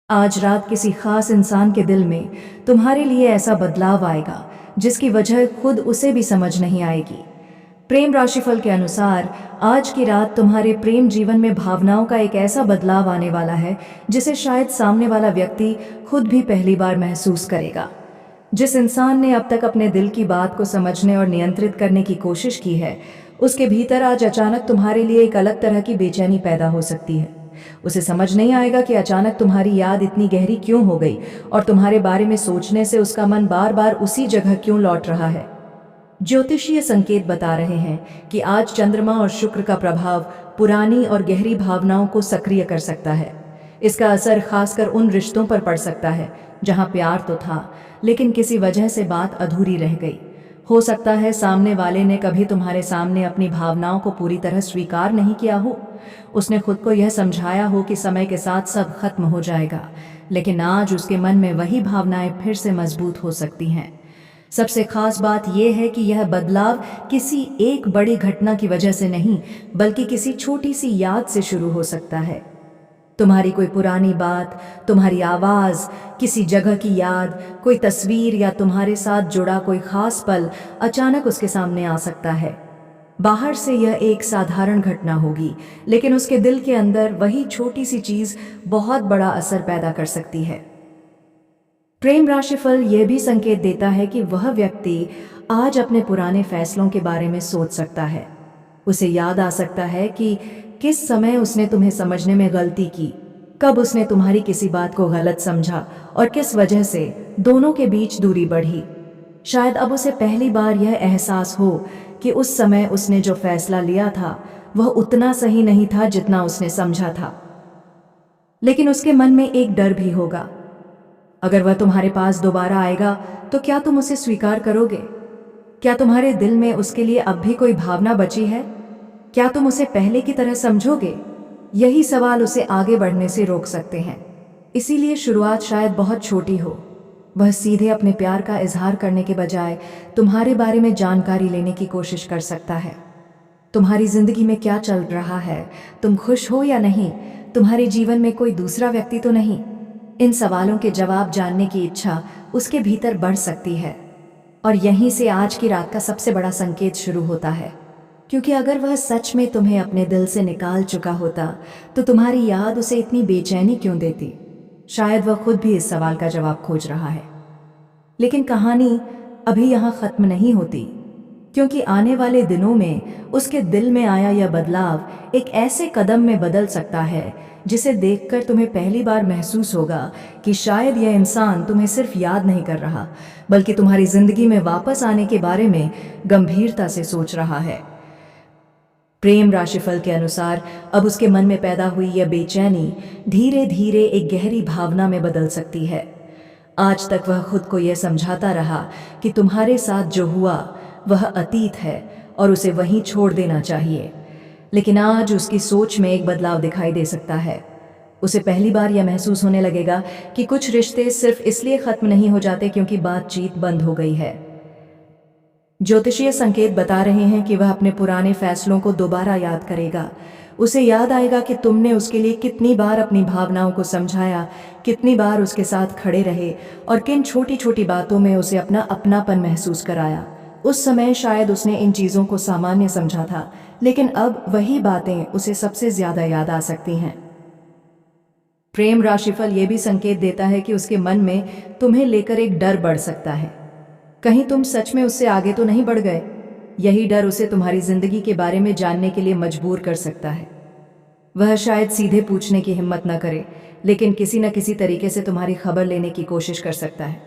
आज रात किसी खास इंसान के दिल में तुम्हारे लिए ऐसा बदलाव आएगा जिसकी वजह खुद उसे भी समझ नहीं आएगी। प्रेम राशिफल के अनुसार आज की रात तुम्हारे प्रेम जीवन में भावनाओं का एक ऐसा बदलाव आने वाला है जिसे शायद सामने वाला व्यक्ति खुद भी पहली बार महसूस करेगा। जिस इंसान ने अब तक अपने दिल की बात को समझने और नियंत्रित करने की कोशिश की है, उसके भीतर आज अचानक तुम्हारे लिए एक अलग तरह की बेचैनी पैदा हो सकती है। उसे समझ नहीं आएगा कि अचानक तुम्हारी याद इतनी गहरी क्यों हो गई और तुम्हारे बारे में सोचने से उसका मन बार बार उसी जगह क्यों लौट रहा है। ज्योतिषीय संकेत बता रहे हैं कि आज चंद्रमा और शुक्र का प्रभाव पुरानी और गहरी भावनाओं को सक्रिय कर सकता है। इसका असर खासकर उन रिश्तों पर पड़ सकता है जहां प्यार तो था, लेकिन किसी वजह से बात अधूरी रह गई। हो सकता है सामने वाले ने कभी तुम्हारे सामने अपनी भावनाओं को पूरी तरह स्वीकार नहीं किया हो। उसने खुद को यह समझाया हो कि समय के साथ सब खत्म हो जाएगा, लेकिन आज उसके मन में वही भावनाएं फिर से मजबूत हो सकती हैं। सबसे खास बात यह है कि यह बदलाव किसी एक बड़ी घटना की वजह से नहीं, बल्कि किसी छोटी सी याद से शुरू हो सकता है। तुम्हारी कोई पुरानी बात, तुम्हारी आवाज़, किसी जगह की याद, कोई तस्वीर या तुम्हारे साथ जुड़ा कोई खास पल अचानक उसके सामने आ सकता है। बाहर से यह एक साधारण घटना होगी, लेकिन उसके दिल के अंदर वही छोटी सी चीज़ बहुत बड़ा असर पैदा कर सकती है। प्रेम राशिफल यह भी संकेत देता है कि वह व्यक्ति आज अपने पुराने फैसलों के बारे में सोच सकता है। उसे याद आ सकता है कि किस समय उसने तुम्हें समझने में गलती की, कब उसने तुम्हारी किसी बात को गलत समझा और किस वजह से दोनों के बीच दूरी बढ़ी। शायद अब उसे पहली बार यह एहसास हो कि उस समय उसने जो फैसला लिया था वह उतना सही नहीं था जितना उसने समझा था। लेकिन उसके मन में एक डर भी होगा। अगर वह तुम्हारे पास दोबारा आएगा तो क्या तुम उसे स्वीकार करोगे? क्या तुम्हारे दिल में उसके लिए अब भी कोई भावना बची है? क्या तुम उसे पहले की तरह समझोगे? यही सवाल उसे आगे बढ़ने से रोक सकते हैं। इसीलिए शुरुआत शायद बहुत छोटी हो। वह सीधे अपने प्यार का इजहार करने के बजाय तुम्हारे बारे में जानकारी लेने की कोशिश कर सकता है। तुम्हारी जिंदगी में क्या चल रहा है, तुम खुश हो या नहीं, तुम्हारे जीवन में कोई दूसरा व्यक्ति तो नहीं। इन सवालों के जवाब जानने की इच्छा उसके भीतर बढ़ सकती है, और यहीं से आज की रात का सबसे बड़ा संकेत शुरू होता है। क्योंकि अगर वह सच में तुम्हें अपने दिल से निकाल चुका होता तो तुम्हारी याद उसे इतनी बेचैनी क्यों देती? शायद वह खुद भी इस सवाल का जवाब खोज रहा है। लेकिन कहानी अभी यहाँ खत्म नहीं होती, क्योंकि आने वाले दिनों में उसके दिल में आया यह बदलाव एक ऐसे कदम में बदल सकता है जिसे देखकर तुम्हें पहली बार महसूस होगा कि शायद यह इंसान तुम्हें सिर्फ याद नहीं कर रहा, बल्कि तुम्हारी जिंदगी में वापस आने के बारे में गंभीरता से सोच रहा है। प्रेम राशिफल के अनुसार अब उसके मन में पैदा हुई यह बेचैनी धीरे धीरे एक गहरी भावना में बदल सकती है। आज तक वह खुद को यह समझाता रहा कि तुम्हारे साथ जो हुआ वह अतीत है और उसे वहीं छोड़ देना चाहिए, लेकिन आज उसकी सोच में एक बदलाव दिखाई दे सकता है। उसे पहली बार यह महसूस होने लगेगा कि कुछ रिश्ते सिर्फ इसलिए खत्म नहीं हो जाते क्योंकि बातचीत बंद हो गई है। ज्योतिषीय संकेत बता रहे हैं कि वह अपने पुराने फैसलों को दोबारा याद करेगा। उसे याद आएगा कि तुमने उसके लिए कितनी बार अपनी भावनाओं को समझाया, कितनी बार उसके साथ खड़े रहे और किन छोटी छोटी बातों में उसे अपना अपनापन महसूस कराया। उस समय शायद उसने इन चीज़ों को सामान्य समझा था, लेकिन अब वही बातें उसे सबसे ज्यादा याद आ सकती हैं। प्रेम राशिफल ये भी संकेत देता है कि उसके मन में तुम्हें लेकर एक डर बढ़ सकता है। कहीं तुम सच में उससे आगे तो नहीं बढ़ गए? यही डर उसे तुम्हारी जिंदगी के बारे में जानने के लिए मजबूर कर सकता है। वह शायद सीधे पूछने की हिम्मत न करे, लेकिन किसी न किसी तरीके से तुम्हारी खबर लेने की कोशिश कर सकता है।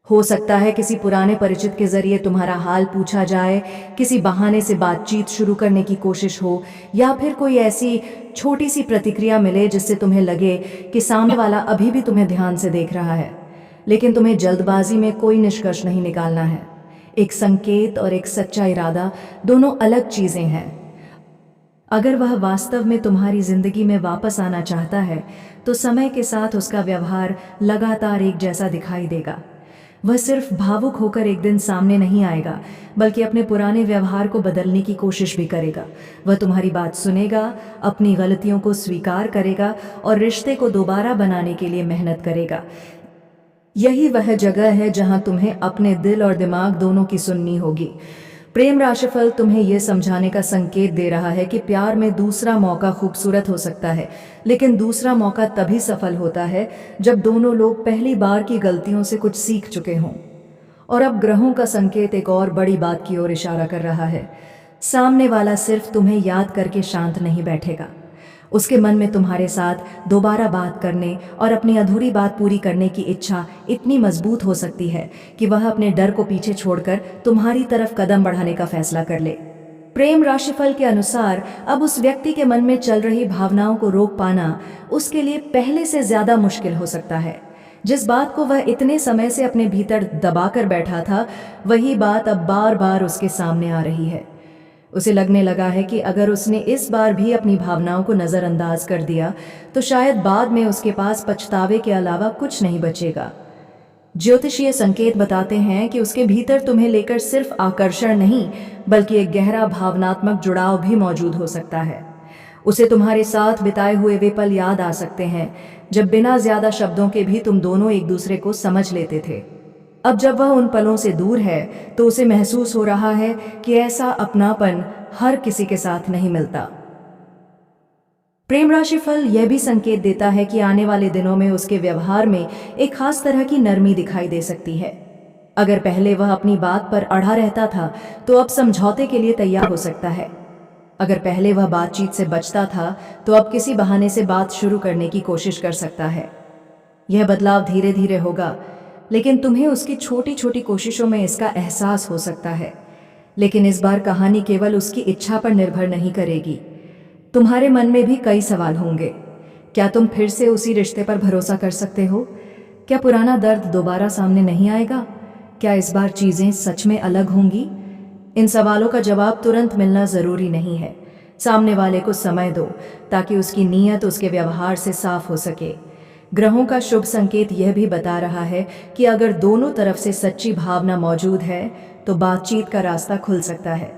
हो सकता है किसी पुराने परिचित के जरिए तुम्हारा हाल पूछा जाए, किसी बहाने से बातचीत शुरू करने की कोशिश हो, या फिर कोई ऐसी छोटी सी प्रतिक्रिया मिले जिससे तुम्हें लगे कि सामने वाला अभी भी तुम्हें ध्यान से देख रहा है। लेकिन तुम्हें जल्दबाजी में कोई निष्कर्ष नहीं निकालना है। एक संकेत और एक सच्चा इरादा दोनों अलग चीजें हैं। अगर वह वास्तव में तुम्हारी जिंदगी में वापस आना चाहता है तो समय के साथ उसका व्यवहार लगातार एक जैसा दिखाई देगा। वह सिर्फ भावुक होकर एक दिन सामने नहीं आएगा, बल्कि अपने पुराने व्यवहार को बदलने की कोशिश भी करेगा। वह तुम्हारी बात सुनेगा, अपनी गलतियों को स्वीकार करेगा और रिश्ते को दोबारा बनाने के लिए मेहनत करेगा। यही वह जगह है जहां तुम्हें अपने दिल और दिमाग दोनों की सुननी होगी। प्रेम राशिफल तुम्हें यह समझाने का संकेत दे रहा है कि प्यार में दूसरा मौका खूबसूरत हो सकता है, लेकिन दूसरा मौका तभी सफल होता है जब दोनों लोग पहली बार की गलतियों से कुछ सीख चुके हों। और अब ग्रहों का संकेत एक और बड़ी बात की ओर इशारा कर रहा है। सामने वाला सिर्फ तुम्हें याद करके शांत नहीं बैठेगा। उसके मन में तुम्हारे साथ दोबारा बात करने और अपनी अधूरी बात पूरी करने की इच्छा इतनी मजबूत हो सकती है कि वह अपने डर को पीछे छोड़कर तुम्हारी तरफ कदम बढ़ाने का फैसला कर ले। प्रेम राशिफल के अनुसार अब उस व्यक्ति के मन में चल रही भावनाओं को रोक पाना उसके लिए पहले से ज्यादा मुश्किल हो सकता है। जिस बात को वह इतने समय से अपने भीतर दबाकर बैठा था, वही बात अब बार बार उसके सामने आ रही है। उसे लगने लगा है कि अगर उसने इस बार भी अपनी भावनाओं को नज़रअंदाज कर दिया तो शायद बाद में उसके पास पछतावे के अलावा कुछ नहीं बचेगा। ज्योतिषीय संकेत बताते हैं कि उसके भीतर तुम्हें लेकर सिर्फ आकर्षण नहीं, बल्कि एक गहरा भावनात्मक जुड़ाव भी मौजूद हो सकता है। उसे तुम्हारे साथ बिताए हुए वे पल याद आ सकते हैं जब बिना ज्यादा शब्दों के भी तुम दोनों एक दूसरे को समझ लेते थे। अब जब वह उन पलों से दूर है तो उसे महसूस हो रहा है कि ऐसा अपनापन हर किसी के साथ नहीं मिलता। प्रेम राशिफल यह भी संकेत देता है कि आने वाले दिनों में उसके व्यवहार में एक खास तरह की नरमी दिखाई दे सकती है। अगर पहले वह अपनी बात पर अड़ा रहता था तो अब समझौते के लिए तैयार हो सकता है। अगर पहले वह बातचीत से बचता था तो अब किसी बहाने से बात शुरू करने की कोशिश कर सकता है। यह बदलाव धीरे धीरे होगा, लेकिन तुम्हें उसकी छोटी छोटी कोशिशों में इसका एहसास हो सकता है। लेकिन इस बार कहानी केवल उसकी इच्छा पर निर्भर नहीं करेगी। तुम्हारे मन में भी कई सवाल होंगे। क्या तुम फिर से उसी रिश्ते पर भरोसा कर सकते हो? क्या पुराना दर्द दोबारा सामने नहीं आएगा? क्या इस बार चीजें सच में अलग होंगी? इन सवालों का जवाब तुरंत मिलना जरूरी नहीं है। सामने वाले को समय दो ताकि उसकी नीयत उसके व्यवहार से साफ हो सके। ग्रहों का शुभ संकेत यह भी बता रहा है कि अगर दोनों तरफ से सच्ची भावना मौजूद है तो बातचीत का रास्ता खुल सकता है।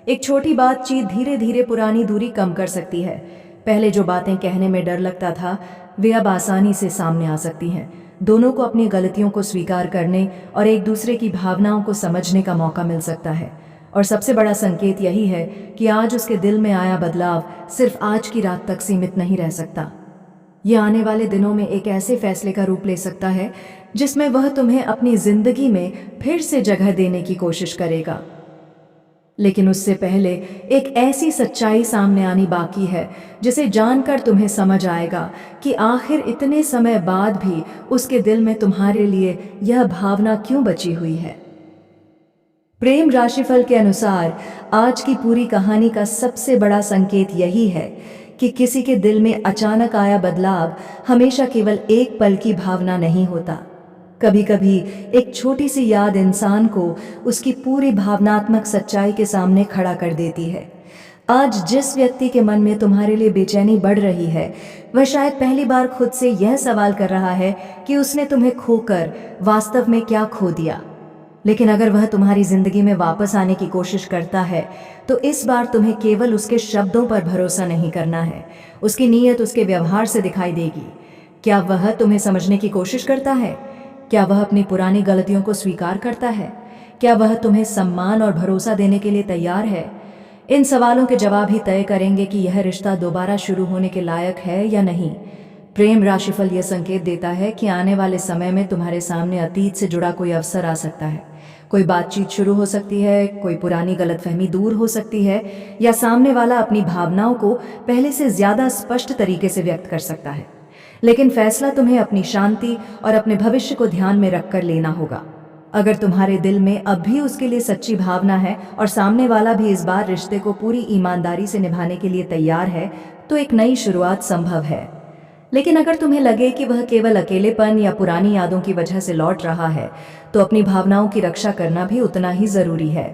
एक छोटी बातचीत धीरे धीरे पुरानी दूरी कम कर सकती है। पहले जो बातें कहने में डर लगता था, वे अब आसानी से सामने आ सकती हैं। दोनों को अपनी गलतियों को स्वीकार करने और एक दूसरे की भावनाओं को समझने का मौका मिल सकता है। और सबसे बड़ा संकेत यही है कि आज उसके दिल में आया बदलाव सिर्फ आज की रात तक सीमित नहीं रह सकता। यह आने वाले दिनों में एक ऐसे फैसले का रूप ले सकता है जिसमें वह तुम्हें अपनी जिंदगी में फिर से जगह देने की कोशिश करेगा। लेकिन उससे पहले एक ऐसी सच्चाई सामने आनी बाकी है जिसे जानकर तुम्हें समझ आएगा कि आखिर इतने समय बाद भी उसके दिल में तुम्हारे लिए यह भावना क्यों बची हुई है। प्रेम राशिफल के अनुसार आज की पूरी कहानी का सबसे बड़ा संकेत यही है कि किसी के दिल में अचानक आया बदलाव हमेशा केवल एक पल की भावना नहीं होता। कभी कभी एक छोटी सी याद इंसान को उसकी पूरी भावनात्मक सच्चाई के सामने खड़ा कर देती है। आज जिस व्यक्ति के मन में तुम्हारे लिए बेचैनी बढ़ रही है, वह शायद पहली बार खुद से यह सवाल कर रहा है कि उसने तुम्हें खोकर वास्तव में क्या खो दिया। लेकिन अगर वह तुम्हारी जिंदगी में वापस आने की कोशिश करता है तो इस बार तुम्हें केवल उसके शब्दों पर भरोसा नहीं करना है, उसकी नीयत उसके व्यवहार से दिखाई देगी। क्या वह तुम्हें समझने की कोशिश करता है? क्या वह अपनी पुरानी गलतियों को स्वीकार करता है? क्या वह तुम्हें सम्मान और भरोसा देने के लिए तैयार है? इन सवालों के जवाब ही तय करेंगे कि यह रिश्ता दोबारा शुरू होने के लायक है या नहीं। प्रेम राशिफल यह संकेत देता है कि आने वाले समय में तुम्हारे सामने अतीत से जुड़ा कोई अवसर आ सकता है। कोई बातचीत शुरू हो सकती है, कोई पुरानी गलतफहमी दूर हो सकती है, या सामने वाला अपनी भावनाओं को पहले से ज्यादा स्पष्ट तरीके से व्यक्त कर सकता है। लेकिन फैसला तुम्हें अपनी शांति और अपने भविष्य को ध्यान में रखकर लेना होगा। अगर तुम्हारे दिल में अब भी उसके लिए सच्ची भावना है और सामने वाला भी इस बार रिश्ते को पूरी ईमानदारी से निभाने के लिए तैयार है, तो एक नई शुरुआत संभव है। लेकिन अगर तुम्हें लगे कि वह केवल अकेलेपन या पुरानी यादों की वजह से लौट रहा है, तो अपनी भावनाओं की रक्षा करना भी उतना ही जरूरी है।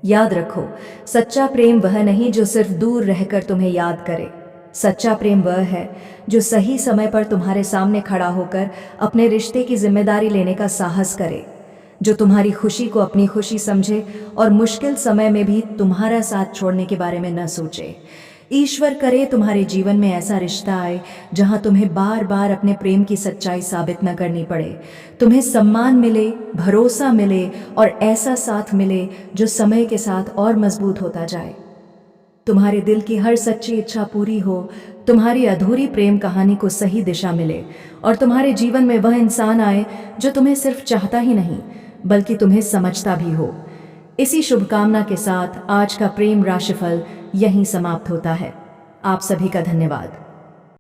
याद रखो, सच्चा प्रेम वह नहीं जो सिर्फ दूर रहकर तुम्हें याद करे। सच्चा प्रेम वह है जो सही समय पर तुम्हारे सामने खड़ा होकर अपने रिश्ते की जिम्मेदारी लेने का साहस करे। जो तुम्हारी खुशी को अपनी खुशी समझे और मुश्किल समय में भी तुम्हारा साथ छोड़ने के बारे में न सोचे। ईश्वर करे तुम्हारे जीवन में ऐसा रिश्ता आए जहां तुम्हें बार बार अपने प्रेम की सच्चाई साबित न करनी पड़े। तुम्हें सम्मान मिले, भरोसा मिले और ऐसा साथ मिले जो समय के साथ और मजबूत होता जाए। तुम्हारे दिल की हर सच्ची इच्छा पूरी हो, तुम्हारी अधूरी प्रेम कहानी को सही दिशा मिले और तुम्हारे जीवन में वह इंसान आए जो तुम्हें सिर्फ चाहता ही नहीं बल्कि तुम्हें समझता भी हो। इसी शुभकामना के साथ आज का प्रेम राशिफल यहीं समाप्त होता है। आप सभी का धन्यवाद।